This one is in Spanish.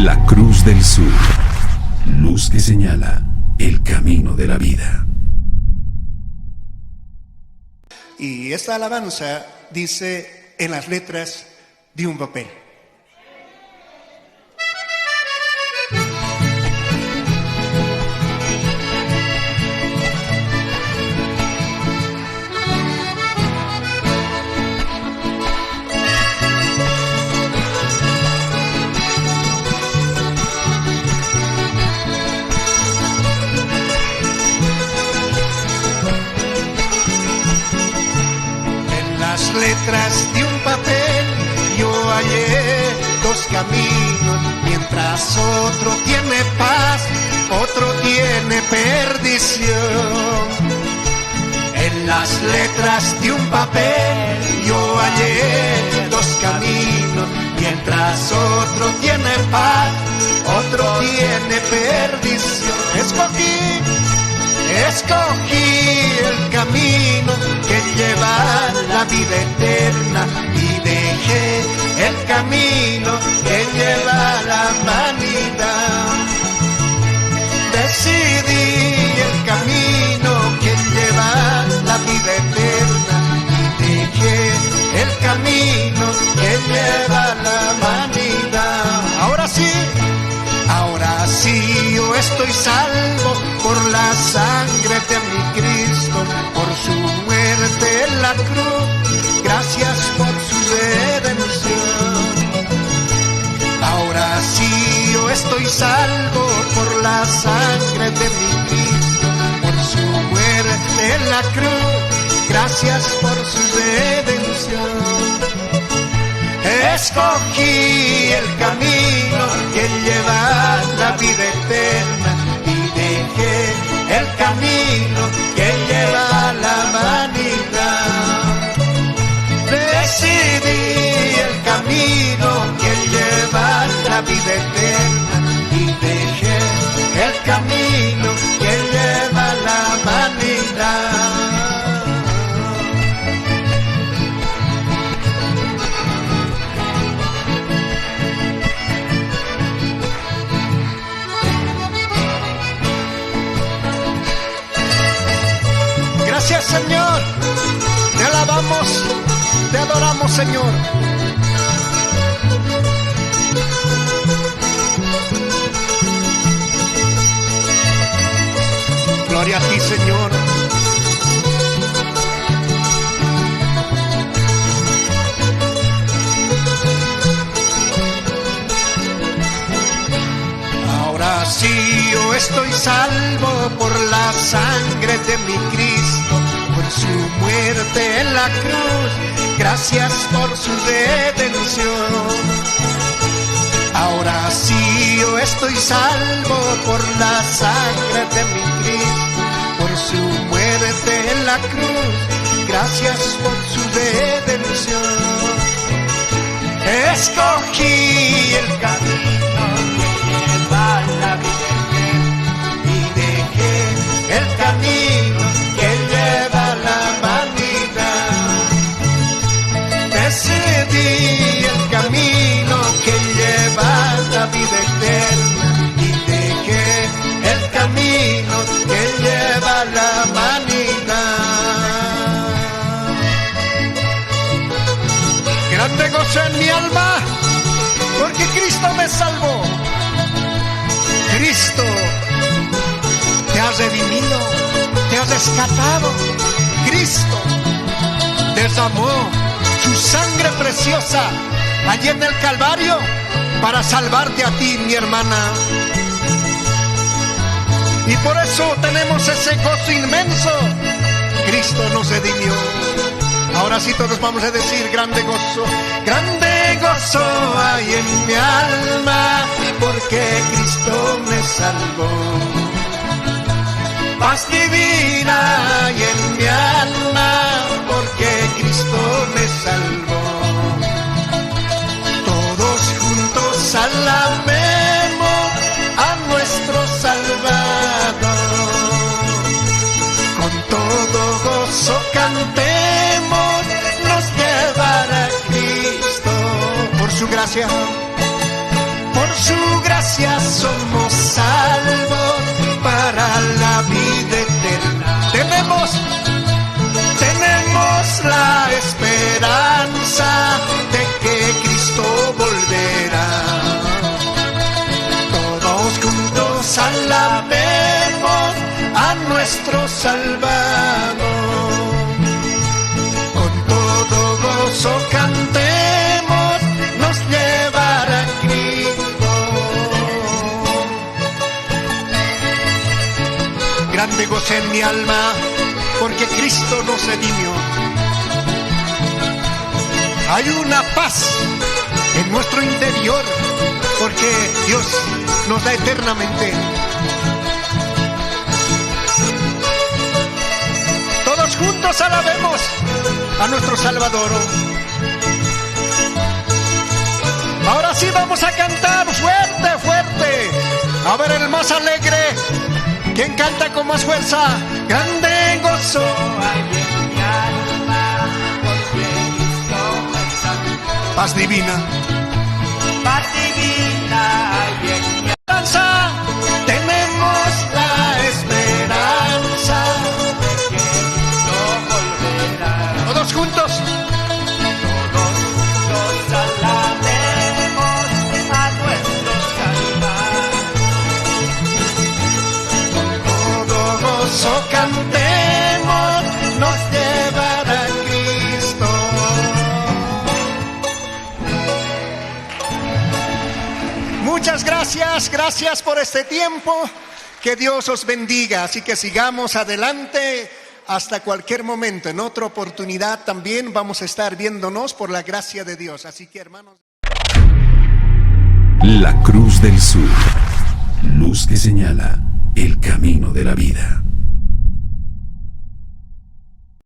La Cruz del Sur, luz que señala el camino de la vida. Y esta alabanza dice en las letras de un papel. Letras de un papel yo hallé dos caminos, mientras otro tiene paz, otro tiene perdición. En las letras de un papel yo hallé dos caminos, mientras otro tiene paz, otro tiene perdición. Escogí el camino que lleva la vida eterna y dejé el camino que lleva la vanidad. Decidí el camino que lleva la vida eterna y dejé el camino que lleva la vanidad. Ahora sí yo estoy salvo por la sangre de mi Cristo, por su muerte en la cruz, gracias por su redención. Ahora sí yo estoy salvo por la sangre de mi Cristo, por su muerte en la cruz, gracias por su redención. Escogí el camino que lleva la vida eterna y dejé el camino que lleva la vanidad. Decidí el camino que lleva la vida eterna y dejé el camino que lleva la vanidad. Gracias, Señor, te alabamos, te adoramos, Señor. Gloria a ti, Señor. Ahora sí yo estoy salvo por la sangre de mi Cristo, por su muerte en la cruz, gracias por su redención. Ahora sí yo estoy salvo por la sangre de mi Cristo, por su muerte en la cruz, gracias por su redención. Escogí el camino que lleva la vida eterna y dejé el camino que lleva la vanidad. Decidí el camino que lleva la vida eterna y dejé el camino que lleva la vanidad. Grande gozo en mi alma, porque Cristo me salvó. Cristo te ha redimido, te ha rescatado. Cristo derramó su sangre preciosa allí en el Calvario para salvarte a ti, mi hermana. Y por eso tenemos ese gozo inmenso. Cristo nos redimió. Ahora sí todos vamos a decir grande gozo hay en mi alma, porque Cristo me salvó. Paz divina hay en mi alma, porque Cristo me salvó. Todos juntos alabemos a nuestro Salvador. Con todo gozo cantemos, nos llevará Cristo por su gracia, por su gracia somos salvos para la vida eterna. Tenemos la esperanza de que Cristo volverá. Todos juntos alabemos a nuestro Salvador. Con todo gozo cantemos, nos llevará Cristo. Grande gozo en mi alma, porque Cristo nos redimió. Hay una paz en nuestro interior, porque Dios nos da eternamente. Todos juntos alabemos a nuestro Salvador. Ahora sí vamos a cantar fuerte, fuerte. A ver, el más alegre. ¿Quién canta con más fuerza? Grande gozo hay en mi alma, porque Cristo me salvó. Paz divina. Paz divina hay en mi alma. Tenemos la esperanza de que Cristo volverá. Todos juntos. Todos juntos alabemos a nuestro Salvador. Cantemos, nos llevará Cristo. Muchas gracias por este tiempo. Que Dios os bendiga. Así que sigamos adelante hasta cualquier momento. En otra oportunidad también vamos a estar viéndonos por la gracia de Dios. Así que, hermanos. La Cruz del Sur. Luz que señala el camino de la vida.